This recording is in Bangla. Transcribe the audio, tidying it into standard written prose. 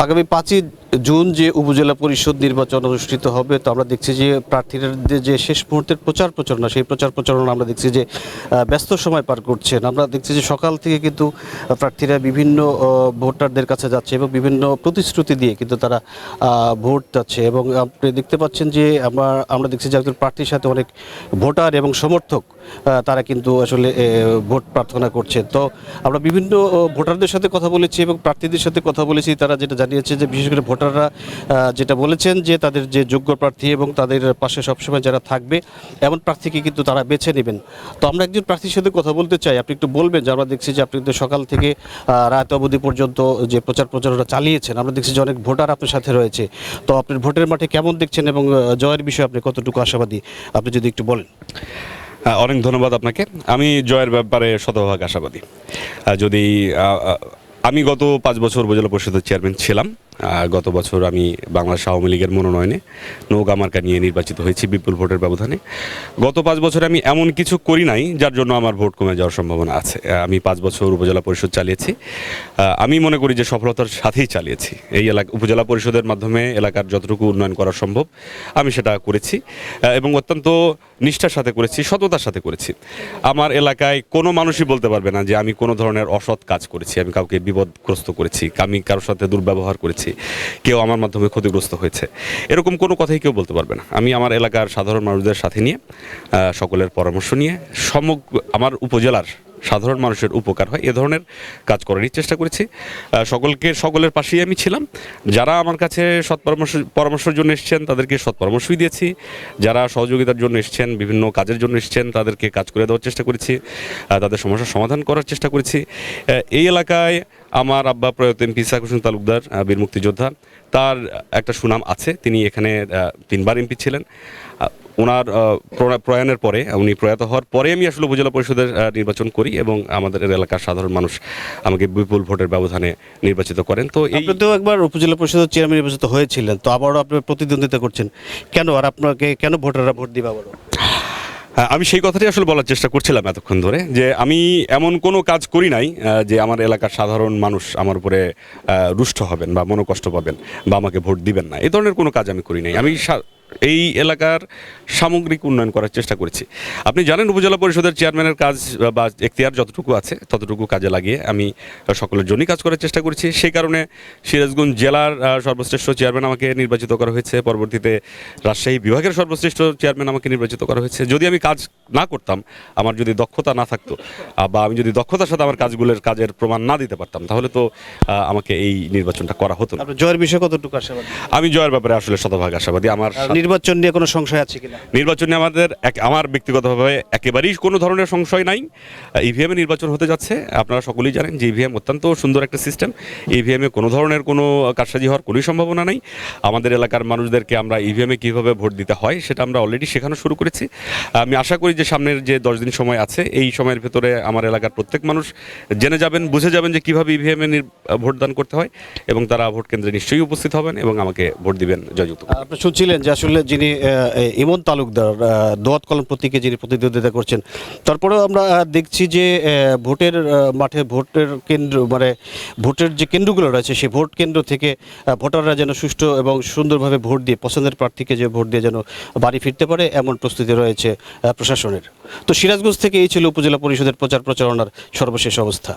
আগামী 5ই জুন যে উপজেলা পরিষদ নির্বাচন অনুষ্ঠিত হবে, তো আমরা দেখছি যে প্রার্থীদের যে শেষ মুহূর্তের প্রচার প্রচারণা, সেই প্রচার প্রচারণা আমরা দেখছি যে ব্যস্ত সময় পার করছেন। আমরা দেখছি যে সকাল থেকে কিন্তু প্রার্থীরা বিভিন্ন ভোটারদের কাছে যাচ্ছে এবং বিভিন্ন প্রতিশ্রুতি দিয়ে কিন্তু তারা ভোট যাচ্ছে। এবং আপনি দেখতে পাচ্ছেন যে আমরা দেখছি যে একজন প্রার্থীর সাথে অনেক ভোটার এবং সমর্থক তারা কিন্তু আসলে ভোট প্রার্থনা করছে। তো আমরা বিভিন্ন ভোটারদের সাথে কথা বলেছি এবং প্রার্থীদের সাথে কথা বলেছি। তারা যেটা জানিয়েছে যে বিশেষ করে ভোটাররা যেটা বলেছেন যে তাদের যে যোগ্য প্রার্থী এবং তাদের পাশে সবসময় যারা থাকবে এমন প্রার্থীকে কিন্তু তারা বেছে নেবেন। তো আমরা একজন প্রার্থীর সাথে কথা বলতে চাই। আপনি একটু বলবেন যে আমরা দেখছি যে আপনি কিন্তু সকাল থেকে রাত অবধি পর্যন্ত যে প্রচার প্রচারণা চালিয়েছেন, আমরা দেখছি যে অনেক ভোটার আপনার সাথে রয়েছে। তো আপনার ভোটের মাঠে কেমন দেখছেন এবং জয়ের বিষয়ে আপনি কতটুকু আশাবাদী, আপনি যদি একটু বলেন। অনেক ধন্যবাদ আপনাকে। আমি জয়ের ব্যাপারে শতভাগ আশাবাদী। যদি আমি গত 5 বছর উপজেলা পরিষদের চেয়ারম্যান ছিলাম। গত বছর আমি বাংলাদেশ আওয়ামী লীগের মনোনয়নে নৌকা মার্কা নিয়ে নির্বাচিত হয়েছি বিপুল ভোটের ব্যবধানে। গত 5 বছরে আমি এমন কিছু করি নাই যার জন্য আমার ভোট কমে যাওয়ার সম্ভাবনা আছে। আমি 5 বছর উপজেলা পরিষদ চালিয়েছি। আমি মনে করি যে সফলতার সাথেই চালিয়েছি। এই উপজেলা পরিষদের মাধ্যমে এলাকার যতটুকু উন্নয়ন করা সম্ভব আমি সেটা করেছি এবং অত্যন্ত নিষ্ঠার সাথে করেছি, সততার সাথে করেছি। আমার এলাকায় কোনো মানুষই বলতে পারবে না যে আমি কোনো ধরনের অসৎ কাজ করেছি, আমি কাউকে বিপদগ্রস্ত করেছি, আমি কারোর সাথে দুর্ব্যবহার করেছি, কেউ আমার মাধ্যমে ক্ষতিগ্রস্ত হয়েছে, এরকম কোনো কথাই কেউ বলতে পারবে না। আমি আমার এলাকার সাধারণ মানুষদের সাথে নিয়ে সকলের পরামর্শ নিয়ে আমার উপজেলার সাধারণ মানুষের উপকার হয় এ ধরনের কাজ করারই চেষ্টা করেছি। সকলের পাশেই আমি ছিলাম। যারা আমার কাছে পরামর্শের জন্য এসেছেন তাদেরকে সৎ পরামর্শই দিয়েছি। যারা সহযোগিতার জন্য এসেছেন, বিভিন্ন কাজের জন্য এসেছেন, তাদেরকে কাজ করে দেওয়ার চেষ্টা করেছি, তাদের সমস্যার সমাধান করার চেষ্টা করেছি। এই এলাকায় আমার আব্বা প্রয়াত এমপি ইসহাক হোসেন তালুকদার, বীর মুক্তিযোদ্ধা, তার একটা সুনাম আছে। তিনি এখানে 3 বার এমপি ছিলেন। ওনার প্রয়াণের পরে, উনি প্রয়াত হওয়ার পরে আমি আসলে উপজেলা পরিষদের নির্বাচন করি এবং আমাদের এলাকার সাধারণ মানুষ আমাকে বিপুল ভোটের ব্যবধানে নির্বাচিত করেন। তো আপনি তো একবার উপজেলা পরিষদের চেয়ারম্যান নির্বাচিত হয়েছিলেন, তো আবারও আপনি প্রতিদ্বন্দ্বিতা করছেন কেন? আর আপনাকে কেন ভোটাররা ভোট দিবে আবারও? আমি সেই কথাটাই আসলে বলার চেষ্টা করছিলাম এতক্ষণ ধরে, যে আমি এমন কোনো কাজ করি নাই যে আমার এলাকার সাধারণ মানুষ আমার উপরে রুষ্ট হবেন বা মনোকষ্ট পাবেন বা আমাকে ভোট দিবেন না। এই ধরনের কোনো কাজ আমি করি নাই। আমি এই এলাকার সামগ্রিক উন্নয়ন করার চেষ্টা করেছি। আপনি জানেন উপজেলা পরিষদের চেয়ারম্যানের কাজ বা এখতিয়ার যতটুকু আছে ততটুকু কাজে লাগিয়ে আমি সকলের জন্যই কাজ করার চেষ্টা করেছি। সেই কারণে সিরাজগঞ্জ জেলার সর্বশ্রেষ্ঠ চেয়ারম্যান আমাকে নির্বাচিত করা হয়েছে। পরবর্তীতে রাজশাহী বিভাগের সর্বশ্রেষ্ঠ চেয়ারম্যান আমাকে নির্বাচিত করা হয়েছে। যদি আমি কাজ না করতাম, আমার যদি দক্ষতা না থাকতো বা আমি যদি দক্ষতার সাথে আমার কাজের প্রমাণ না দিতে পারতাম, তাহলে তো আমাকে এই নির্বাচনটা করা হতো না। জয়ের বিষয়ে কতটুকু আশাবাদী? আমি জয়ের ব্যাপারে আসলে শতভাগ আশাবাদী। আমার নির্বাচন নিয়ে কোনো সংশয় আছে কিনা? নির্বাচনে আমার ব্যক্তিগতভাবে একেবারেই কোনো ধরনের সংশয় নাই। ইভিএমে নির্বাচন হতে যাচ্ছে। আপনারা সকলেই জানেন যে ইভিএম অত্যন্ত সুন্দর একটা সিস্টেম। ইভিএমে কোনো ধরনের কোনো কারসাজি হওয়ার কোনোই সম্ভাবনা নেই। আমাদের এলাকার মানুষদেরকে আমরা ইভিএমে কীভাবে ভোট দিতে হয় সেটা আমরা অলরেডি শেখানো শুরু করেছি। আমি আশা করি যে সামনের যে 10 দিন সময় আছে, এই সময়ের ভেতরে আমার এলাকার প্রত্যেক মানুষ জেনে যাবেন, বুঝে যাবেন যে কীভাবে ইভিএমে ভোটদান করতে হয় এবং তারা ভোট কেন্দ্রে নিশ্চয়ই উপস্থিত হবেন এবং আমাকে ভোট দিবেন জয়যুক্ত। আপনি শুনছিলেন যে আসলে যিনি ইমন তালুকদার দোয়াত কলম প্রতীকে যিনি প্রতিদ্বন্দ্বিতা করছেন, তারপরেও আমরা দেখছি যে ভোটের মাঠে ভোটের কেন্দ্র মানে ভোটের যে কেন্দ্রগুলো রয়েছে সেই ভোট কেন্দ্র থেকে ভোটাররা যেন সুষ্ঠু এবং সুন্দরভাবে ভোট দিয়ে পছন্দের প্রার্থীকে যে ভোট দিয়ে যেন বাড়ি ফিরতে পারে এমন প্রস্তুতি রয়েছে প্রশাসনের। তো সিরাজগঞ্জ থেকে এই ছিল উপজেলা পরিষদের প্রচার প্রচারণার সর্বশেষ অবস্থা।